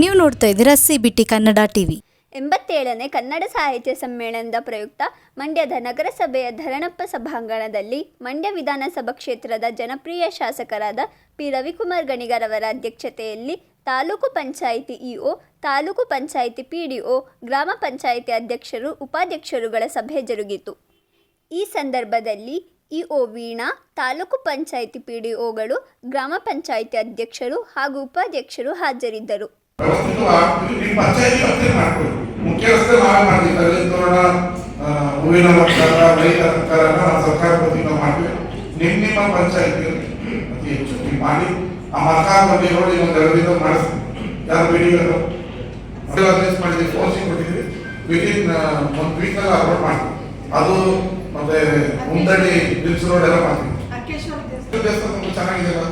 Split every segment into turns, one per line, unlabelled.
ನೀವು ನೋಡ್ತಾ ಇದ್ದೀರಾ CBT ಕನ್ನಡ ಟಿವಿ.
87ನೇ ಕನ್ನಡ ಸಾಹಿತ್ಯ ಸಮ್ಮೇಳನದ ಪ್ರಯುಕ್ತ ಮಂಡ್ಯದ ನಗರಸಭೆಯ ಧರಣಪ್ಪ ಸಭಾಂಗಣದಲ್ಲಿ ಮಂಡ್ಯ ವಿಧಾನಸಭಾ ಕ್ಷೇತ್ರದ ಜನಪ್ರಿಯ ಶಾಸಕರಾದ ಪಿ ರವಿಕುಮಾರ್ ಗಣಿಗರವರ ಅಧ್ಯಕ್ಷತೆಯಲ್ಲಿ ತಾಲೂಕು ಪಂಚಾಯಿತಿ ಇಒ, ತಾಲೂಕು ಪಂಚಾಯಿತಿ PDO, ಗ್ರಾಮ ಪಂಚಾಯಿತಿ ಅಧ್ಯಕ್ಷರು, ಉಪಾಧ್ಯಕ್ಷರುಗಳ ಸಭೆ ಜರುಗಿತು. ಈ ಸಂದರ್ಭದಲ್ಲಿ ಇಒ ವೀಣಾ, ತಾಲೂಕು ಪಂಚಾಯಿತಿ PDOಗಳು, ಗ್ರಾಮ ಪಂಚಾಯಿತಿ ಅಧ್ಯಕ್ಷರು ಹಾಗೂ ಉಪಾಧ್ಯಕ್ಷರು ಹಾಜರಿದ್ದರು.
ಮುಖ್ಯ ರಸ್ತೆ ನಾವೇ ಮಾಡ್ತೀವಿ, ತೋರಣ, ಹೂವಿನ ರೈತ ಸರ್ಕಾರ ವತಿಯಿಂದ ಮಾಡ್ತೀವಿ. ನಿಮ್ಮ ಪಂಚಾಯತಿ ಅತಿ ಹೆಚ್ಚು ನೀವು ಮಾಡಿ ಆ ಮರ್ಕಾರ ಬಗ್ಗೆ ನೋಡಿ ಒಂದು ಎರಡರಿಂದ ಮಾಡಿಸ್ತೀವಿ. ಯಾರು ಬೇಡಿಗಳು ಮಾಡಿದ್ವಿ, ಫೋರ್ಸಿಂಗ್ ಕೊಟ್ಟಿದ್ವಿ, ವಿದಿನ್ 1 ವೀಕಲ್ಲಿ ಅಪ್ಲೋಡ್ ಮಾಡ್ತೀವಿ. ಅದು ಮತ್ತೆ ಮುಂದಡಿ ಬಿಲ್ಸ್ ರೋಡ್ ಎಲ್ಲ ಮಾಡ್ತೀವಿ. ದೇವಸ್ಥಾನ ಚೆನ್ನಾಗಿದೆಯಲ್ಲ?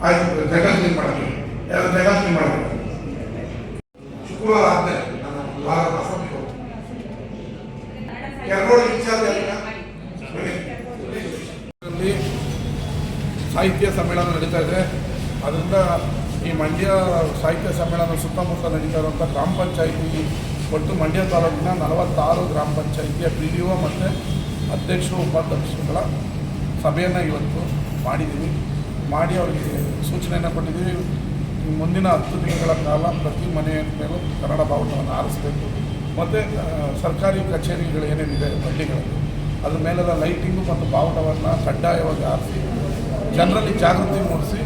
ಆಯ್ತು, ಜಗ ಕ್ಲೀನ್ ಮಾಡ್ತೀವಿ. ಜಗ ಕ್ಲೀನ್ ಮಾಡ್ತೀವಿ. ಶುಕ್ರವಾರ ಆದ್ಮೇಲೆ ಸಾಹಿತ್ಯ ಸಮ್ಮೇಳನ ನಡೀತಾ ಇದೆ. ಅದರಿಂದ ಈ ಮಂಡ್ಯ ಸಾಹಿತ್ಯ ಸಮ್ಮೇಳನ ಸುತ್ತಮುತ್ತ ನಡೀತಾ ಇರುವಂಥ ಗ್ರಾಮ ಪಂಚಾಯಿತಿ ಒಟ್ಟು ಮಂಡ್ಯ ತಾಲೂಕಿನ 46 ಗ್ರಾಮ ಪಂಚಾಯಿತಿಯ PDO ಮತ್ತು ಅಧ್ಯಕ್ಷರು, ಉಪಾಧ್ಯಕ್ಷರುಗಳ ಸಭೆಯನ್ನು ಇವತ್ತು ಮಾಡಿದ್ದೀವಿ. ಮಾಡಿ ಅವರಿಗೆ ಸೂಚನೆಯನ್ನು ಕೊಟ್ಟಿದ್ದೀವಿ. ಮುಂದಿನ 10 ತಿಂಗಳ ಕಾಲ ಪ್ರತಿ ಮನೆಯ ಮೇಲೂ ಕನ್ನಡ ಬಾವುಟವನ್ನು ಆರಿಸಬೇಕು. ಮತ್ತು ಸರ್ಕಾರಿ ಕಚೇರಿಗಳು ಏನೇನಿದೆ ಹಳ್ಳಿಗಳಲ್ಲಿ ಅದ್ರ ಮೇಲೆಲ್ಲ ಲೈಟಿಂಗು ಮತ್ತು ಬಾವುಟವನ್ನು ಕಡ್ಡಾಯವಾಗಿ ಆರಿಸಿ ಜನರಲ್ಲಿ ಜಾಗೃತಿ ಮೂಡಿಸಿ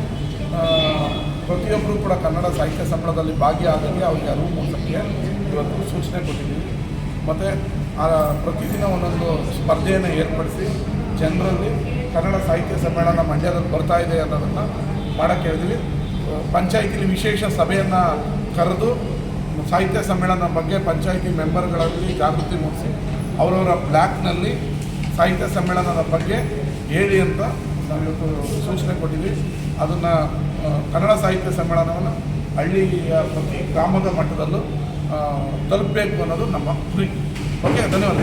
ಪ್ರತಿಯೊಬ್ಬರೂ ಕೂಡ ಕನ್ನಡ ಸಾಹಿತ್ಯ ಸಮ್ಮೇಳನದಲ್ಲಿ ಭಾಗಿಯಾಗಲಿ ಅವರಿಗೆ ಅರಿವು ಮೂಡಿಸೋಕ್ಕೆ ಇವತ್ತು ಸೂಚನೆ ಕೊಟ್ಟಿದ್ದೀವಿ. ಮತ್ತು ಪ್ರತಿದಿನ ಒಂದೊಂದು ಸ್ಪರ್ಧೆಯನ್ನು ಏರ್ಪಡಿಸಿ ಜನರಲ್ಲಿ ಕನ್ನಡ ಸಾಹಿತ್ಯ ಸಮ್ಮೇಳನ ಮಂಡ್ಯದಲ್ಲಿ ಬರ್ತಾ ಇದೆ ಅನ್ನೋದನ್ನು ಮಾಡೋಕ್ಕೆ ಹೇಳಿದ್ವಿ. ಪಂಚಾಯಿತಿಲಿ ವಿಶೇಷ ಸಭೆಯನ್ನು ಕರೆದು ಸಾಹಿತ್ಯ ಸಮ್ಮೇಳನ ಬಗ್ಗೆ ಪಂಚಾಯಿತಿ ಮೆಂಬರ್ಗಳಲ್ಲಿ ಜಾಗೃತಿ ಮೂಡಿಸಿ ಅವರವರ ಬ್ಲ್ಯಾಕ್ನಲ್ಲಿ ಸಾಹಿತ್ಯ ಸಮ್ಮೇಳನದ ಬಗ್ಗೆ ಹೇಳಿ ಅಂತ ನಾವು ಇವತ್ತು ಸೂಚನೆ ಕೊಟ್ಟಿದ್ವಿ. ಅದನ್ನು ಕನ್ನಡ ಸಾಹಿತ್ಯ ಸಮ್ಮೇಳನವನ್ನು ಹಳ್ಳಿಯ ಪ್ರತಿ ಗ್ರಾಮದ ಮಟ್ಟದಲ್ಲೂ ತಲುಪಬೇಕು ಅನ್ನೋದು ನಮ್ಮ ಗುರಿ. ಓಕೆ, ಧನ್ಯವಾದ.